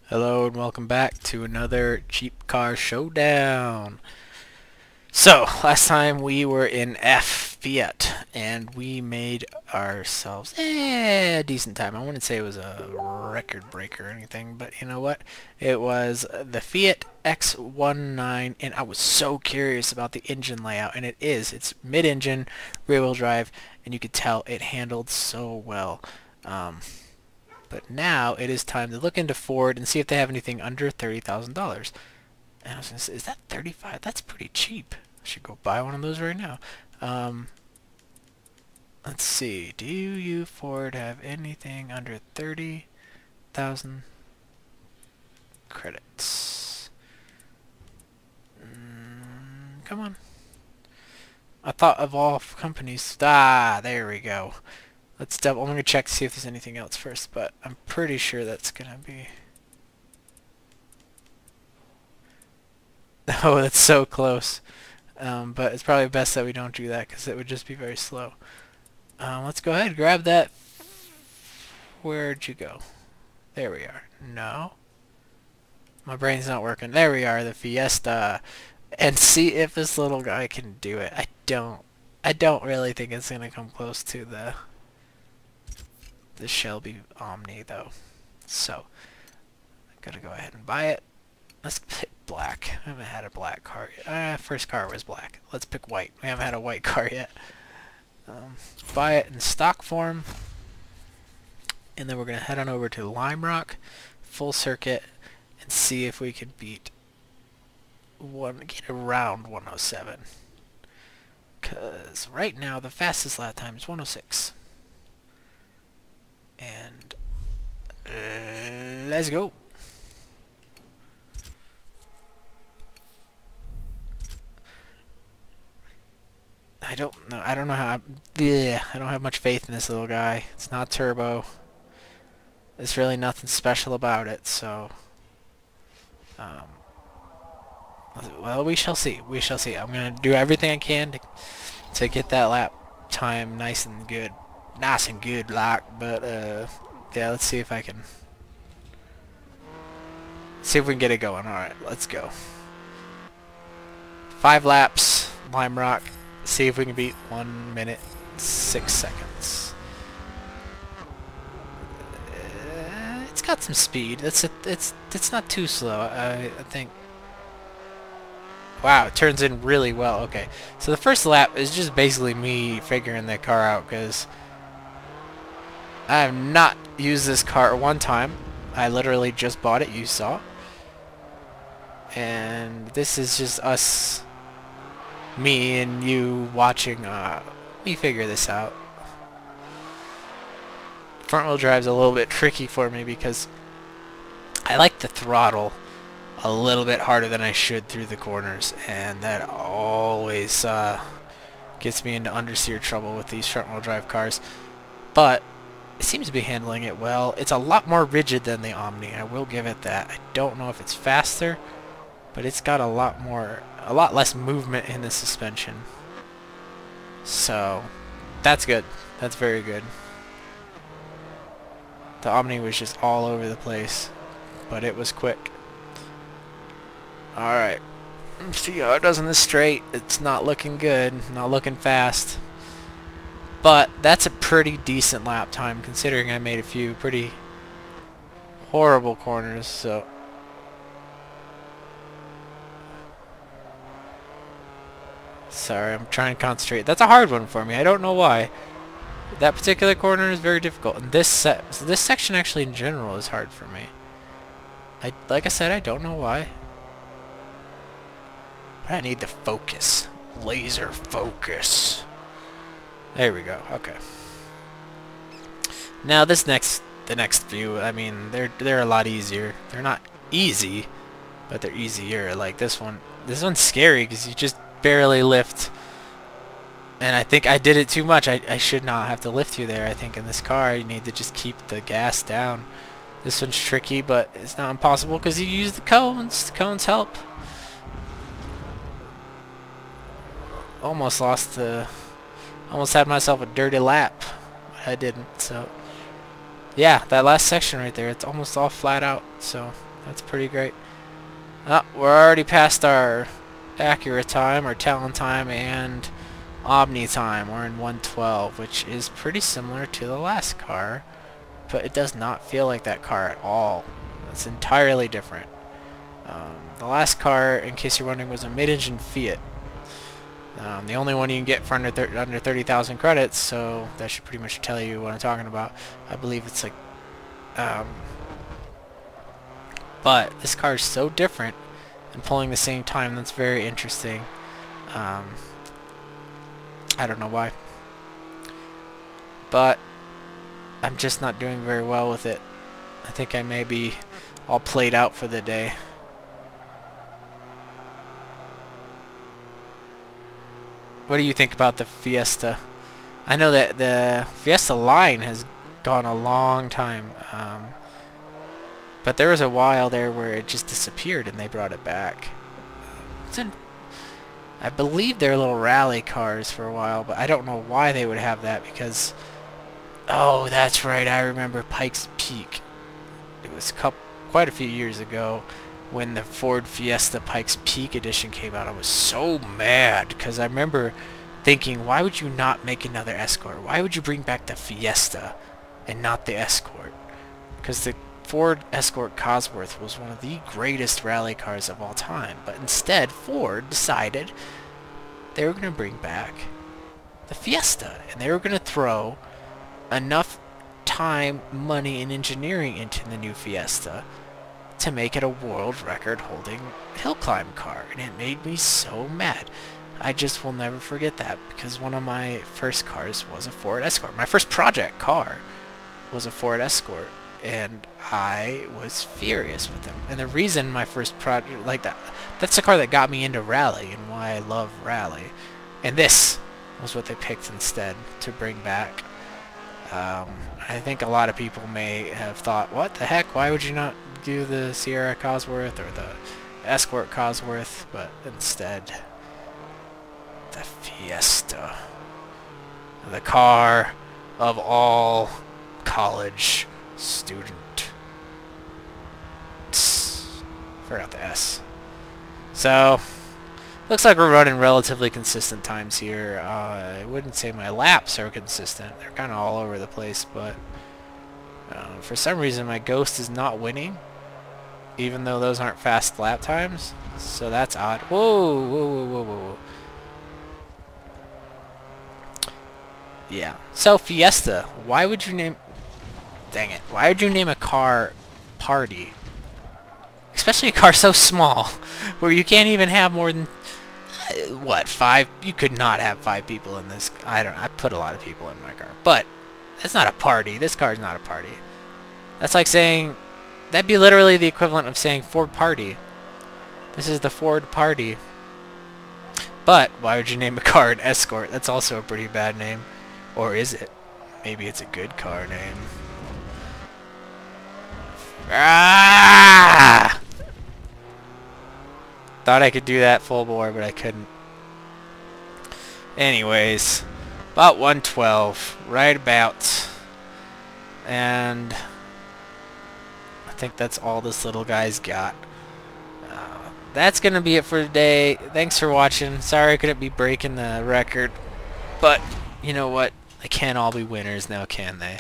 Hello and welcome back to another Cheap Car Showdown. So, last time we were in Fiat and we made ourselves a decent time. I wouldn't say it was a record breaker or anything, but you know what? It was the Fiat X19 and I was so curious about the engine layout, and it's mid-engine, rear-wheel drive, and you could tell it handled so well. But now it is time to look into Ford and see if they have anything under $30,000. And I was gonna say, is that 35? That's pretty cheap. I should go buy one of those right now. Let's see. Do you Ford have anything under 30,000 credits? Come on. I thought of all companies. There we go. I'm going to check to see if there's anything else first, but I'm pretty sure that's going to be... Oh, that's so close. But it's probably best that we don't do that because it would just be very slow. Let's go ahead and grab that. Where'd you go? There we are. No. My brain's not working. There we are, the Fiesta. And see if this little guy can do it. I don't really think it's going to come close to the Shelby Omni though. So I'm gonna go ahead and buy it. Let's pick black. I haven't had a black car yet. First car was black. Let's pick white. We haven't had a white car yet. Buy it in stock form, and then we're gonna head on over to Lime Rock, full circuit, and see if we can get around 107. Cause right now the fastest lap time is 106. And let's go. I don't know how. I don't have much faith in this little guy. It's not turbo. There's really nothing special about it. So, well, we shall see. We shall see. I'm gonna do everything I can to get that lap time nice and good. Nice and good, like, but yeah, let's see if I can get it going. Alright, let's go. 5 laps, Lime Rock. See if we can beat 1 minute 6 seconds. It's got some speed. It's not too slow. I think. Wow, it turns in really well. Okay, so the first lap is just basically me figuring the car out because I have not used this car one time. I literally just bought it, you saw. And this is just us, me and you watching me figure this out. Front wheel drive's a little bit tricky for me because I like the throttle a little bit harder than I should through the corners, and that always gets me into understeer trouble with these front wheel drive cars. But it seems to be handling it well. It's a lot more rigid than the Omni, I will give it that. I don't know if it's faster, but it's got a lot less movement in the suspension. So that's good. That's very good. The Omni was just all over the place, but it was quick. Alright. Let's see how it does in the straight. It's not looking good. Not looking fast. But that's a pretty decent lap time considering I made a few pretty horrible corners, so sorry, I'm trying to concentrate. That's a hard one for me. I don't know why. That particular corner is very difficult, and this section actually in general is hard for me. Like I said, I don't know why. But I need the focus. Laser focus. There we go. Okay. Now the next few, I mean, they're a lot easier. They're not easy, but they're easier. Like this one. This one's scary because you just barely lift. And I think I did it too much. I should not have to lift you there. I think in this car you need to just keep the gas down. This one's tricky, but it's not impossible because you use the cones. The cones help. Almost had myself a dirty lap, but I didn't. So yeah, that last section right there, it's almost all flat out. So That's pretty great. Oh, we're already past our Acura time, our Talon time, and Omni time. We're in 112, which is pretty similar to the last car, but it does not feel like that car at all. It's entirely different. The last car, in case you're wondering, was a mid-engine Fiat. The only one you can get for under 30,000 credits, so that should pretty much tell you what I'm talking about. I believe it's like... but this car is so different and pulling the same time, that's very interesting. I don't know why. But I'm just not doing very well with it. I think I may be all played out for the day. What do you think about the Fiesta? I know that the Fiesta line has gone a long time, but there was a while there where it just disappeared and they brought it back. I believe they're little rally cars for a while, but I don't know why they would have that because... Oh, that's right, I remember Pikes Peak. It was quite a few years ago when the Ford Fiesta Pikes Peak edition came out. I was so mad because I remember thinking, why would you not make another Escort? Why would you bring back the Fiesta and not the Escort? Because the Ford Escort Cosworth was one of the greatest rally cars of all time, but instead Ford decided they were going to bring back the Fiesta, and they were going to throw enough time, money, and engineering into the new Fiesta to make it a world record holding hill climb car, and it made me so mad. I just will never forget that because one of my first cars was a Ford Escort. My first project car was a Ford Escort, and I was furious with them. And the reason my first project like that's the car that got me into rally and why I love rally. And this was what they picked instead to bring back. I think a lot of people may have thought, what the heck, why would you not do the Sierra Cosworth or the Escort Cosworth, but instead the Fiesta, the car of all college student. Forgot the S. So looks like we're running relatively consistent times here. I wouldn't say my laps are consistent. They're kind of all over the place, but for some reason my Ghost is not winning, even though those aren't fast lap times. So that's odd. Whoa, whoa, whoa, whoa, whoa, whoa. Yeah. So Fiesta, why would you name... Dang it. Why would you name a car Party? Especially a car so small, where you can't even have more than... what, 5? You could not have 5 people in this. I put a lot of people in my car. But that's not a party. This car is not a party. That's like saying... That'd be literally the equivalent of saying Ford Party. This is the Ford Party. But why would you name a car an Escort? That's also a pretty bad name. Or is it? Maybe it's a good car name. Ah! Thought I could do that full bore, but I couldn't. Anyways, about 112, right about. And I think that's all this little guy's got. That's gonna be it for today. Thanks for watching. Sorry I couldn't be breaking the record, but you know what? They can't all be winners now, can they?